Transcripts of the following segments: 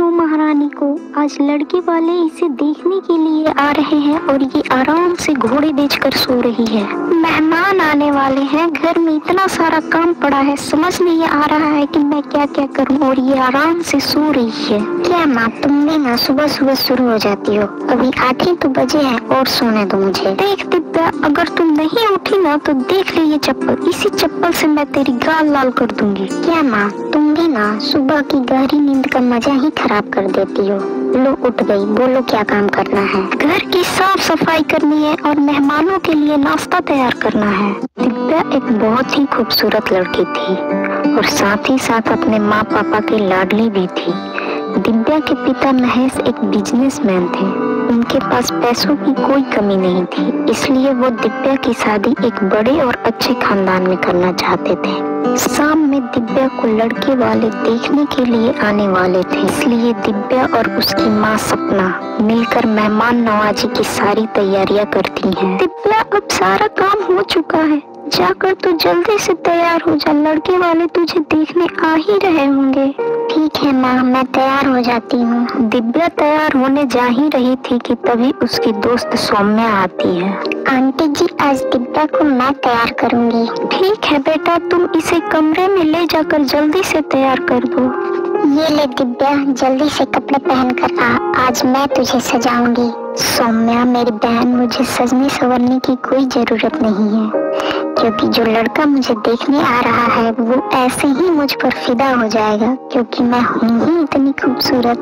लो महारानी को, आज लड़के वाले इसे देखने के लिए आ रहे हैं और ये आराम से घोड़े बेचकर सो रही है। मेहमान आने वाले हैं, घर में इतना सारा काम पड़ा है, समझ नहीं आ रहा है कि मैं क्या क्या करूं, और ये आराम से सो रही है। क्या माँ, तुम भी ना सुबह सुबह शुरू हो जाती हो? अभी 8 ही तो बजे हैं और सोने दो मुझे। देख दिव्या, अगर तुम नहीं उठी ना तो देख ले ये चप्पल, इसी चप्पल से मैं तेरी गाल लाल कर दूंगी। क्या माँ, तुम भी ना सुबह की गहरी नींद का मजा ही खराब कर देती हो। लो उठ गई, बोलो क्या काम करना है? घर की साफ सफाई करनी है और मेहमानों के लिए नाश्ता तैयार करना है। दिव्या एक बहुत ही खूबसूरत लड़की थी और साथ ही साथ अपने माँ पापा की लाडली भी थी। दिव्या के पिता महेश एक बिजनेसमैन थे। उनके पास पैसों की कोई कमी नहीं थी, इसलिए वो दिव्या की शादी एक बड़े और अच्छे खानदान में करना चाहते थे। शाम में दिव्या को लड़के वाले देखने के लिए आने वाले थे, इसलिए दिव्या और उसकी माँ सपना मिलकर मेहमान नवाजी की सारी तैयारियां करती हैं। दिव्या, अब सारा काम हो चुका है, जाकर तू जल्दी से तैयार हो जा, लड़के वाले तुझे देखने आ ही रहे होंगे। ठीक है माँ, मैं तैयार हो जाती हूँ। दिव्या तैयार होने जा ही रही थी कि तभी उसकी दोस्त सौम्या आती है। आंटी जी, आज दिव्या को मैं तैयार करूँगी। ठीक है बेटा, तुम इसे कमरे में ले जाकर जल्दी से तैयार कर दो। ये ले दिव्या, जल्दी से कपड़े पहन कर आ, आज मैं तुझे सजाऊंगी। सौम्या मेरी बहन, मुझे सजने संवरने की कोई जरूरत नहीं है, क्योंकि जो लड़का मुझे देखने आ रहा है वो ऐसे ही मुझ पर फिदा हो जाएगा, क्योंकि मैं हूँ ही इतनी खूबसूरत।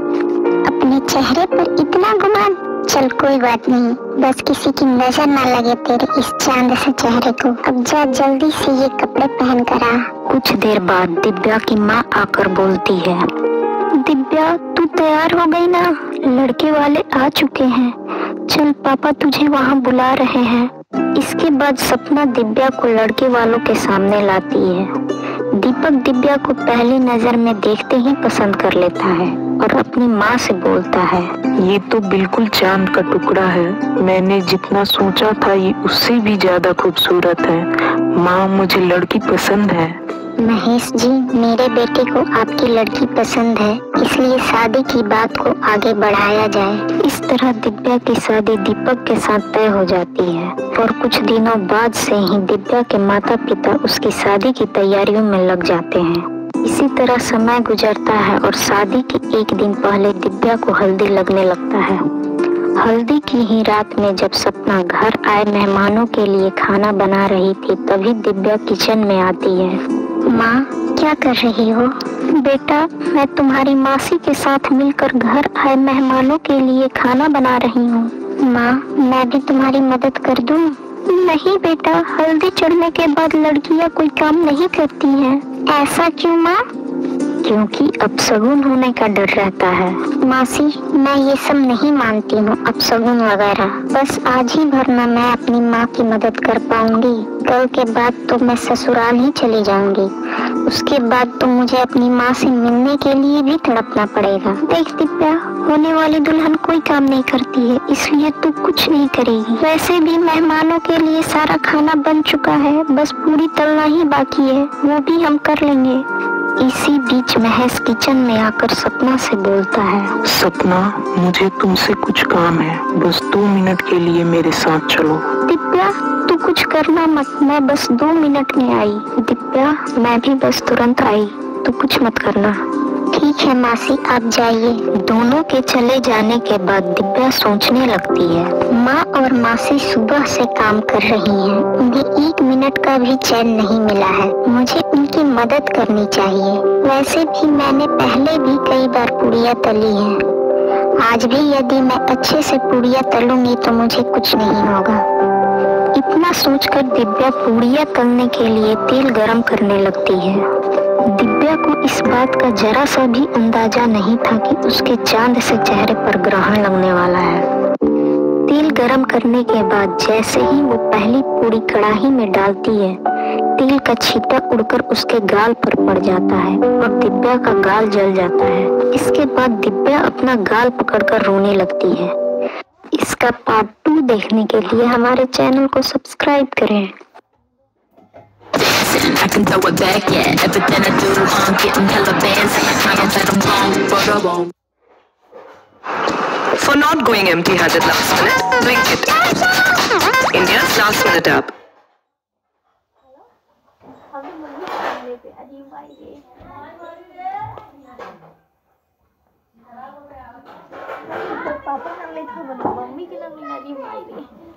अपने चेहरे पर इतना गुमान, चल कोई बात नहीं, बस किसी की नजर ना लगे तेरे इस चांद से चेहरे को। अब जा जल्दी से ये कपड़े पहन कर आ। कुछ देर बाद दिव्या की माँ आकर बोलती है, दिव्या तू तैयार हो गई ना? लड़के वाले आ चुके हैं, चल पापा तुझे वहाँ बुला रहे हैं। इसके बाद सपना दिव्या को लड़के वालों के सामने लाती है। दीपक दिव्या को पहली नजर में देखते ही पसंद कर लेता है और अपनी माँ से बोलता है, ये तो बिल्कुल चांद का टुकड़ा है, मैंने जितना सोचा था ये उससे भी ज्यादा खूबसूरत है। माँ, मुझे लड़की पसंद है। महेश जी, मेरे बेटे को आपकी लड़की पसंद है, इसलिए शादी की बात को आगे बढ़ाया जाए। इस तरह दिव्या की शादी दीपक के साथ तय हो जाती है और कुछ दिनों बाद से ही दिव्या के माता पिता उसकी शादी की तैयारियों में लग जाते हैं। इसी तरह समय गुजरता है और शादी के एक दिन पहले दिव्या को हल्दी लगने लगता है। हल्दी की ही रात में जब सपना घर आए मेहमानों के लिए खाना बना रही थी, तभी दिव्या किचन में आती है। माँ, क्या कर रही हो? बेटा, मैं तुम्हारी मासी के साथ मिलकर घर आए मेहमानों के लिए खाना बना रही हूँ। माँ, मैं भी तुम्हारी मदद कर दूँ? नहीं बेटा, हल्दी चढ़ने के बाद लड़कियाँ कोई काम नहीं करती हैं। ऐसा क्यों माँ? क्योंकि अपशगुन होने का डर रहता है। मासी, मैं ये सब नहीं मानती हूँ अपशगुन वगैरह, बस आज ही भर में मैं अपनी माँ की मदद कर पाऊंगी, कल के बाद तो मैं ससुराल ही चली जाऊंगी। उसके बाद तो मुझे अपनी माँ से मिलने के लिए भी तड़पना पड़ेगा। देख दिव्या, होने वाली दुल्हन कोई काम नहीं करती है, इसलिए तू कुछ नहीं करेगी। वैसे भी मेहमानों के लिए सारा खाना बन चुका है, बस पूरी तलना ही बाकी है, वो भी हम कर लेंगे। इसी बीच महेश किचन में आकर सपना से बोलता है, सपना, मुझे तुमसे कुछ काम है, बस 2 मिनट के लिए मेरे साथ चलो। दिव्या, तू कुछ करना मत, मैं बस 2 मिनट में आई। दिव्या, मैं भी बस तुरंत आई, तू कुछ मत करना। ठीक है मासी, आप जाइए। दोनों के चले जाने के बाद दिव्या सोचने लगती है। माँ और मासी सुबह से काम कर रही हैं, उन्हें 1 मिनट का भी चैन नहीं मिला है। मुझे उनकी मदद करनी चाहिए। वैसे भी मैंने पहले भी कई बार पूड़ियाँ तली हैं, आज भी यदि मैं अच्छे से पूड़ियाँ तलूंगी तो मुझे कुछ नहीं होगा। इतना सोचकर दिव्या पूड़ियाँ तलने के लिए तेल गरम करने लगती है। दिव्या को इस बात का जरा सा भी अंदाजा नहीं था कि उसके चांद से चेहरे पर ग्रहण लगने वाला है। तेल गरम करने के बाद जैसे ही वो पहली पूड़ी कढ़ाई में डालती है, तेल का छींटा उड़कर उसके गाल पर पड़ जाता है और दिव्या का गाल जल जाता है। इसके बाद दिव्या अपना गाल पकड़कर रोने लगती है। इसका पार्ट 2 देखने के लिए हमारे चैनल को सब्सक्राइब करें। I can throw it back, yeah. Everything I do, I'm getting hella bands. I'm trying to let them wrong, but I won't. For not going empty-handed last minute, Blinkit. India's last minute app. पापा नाम ले था mummy के नाम ले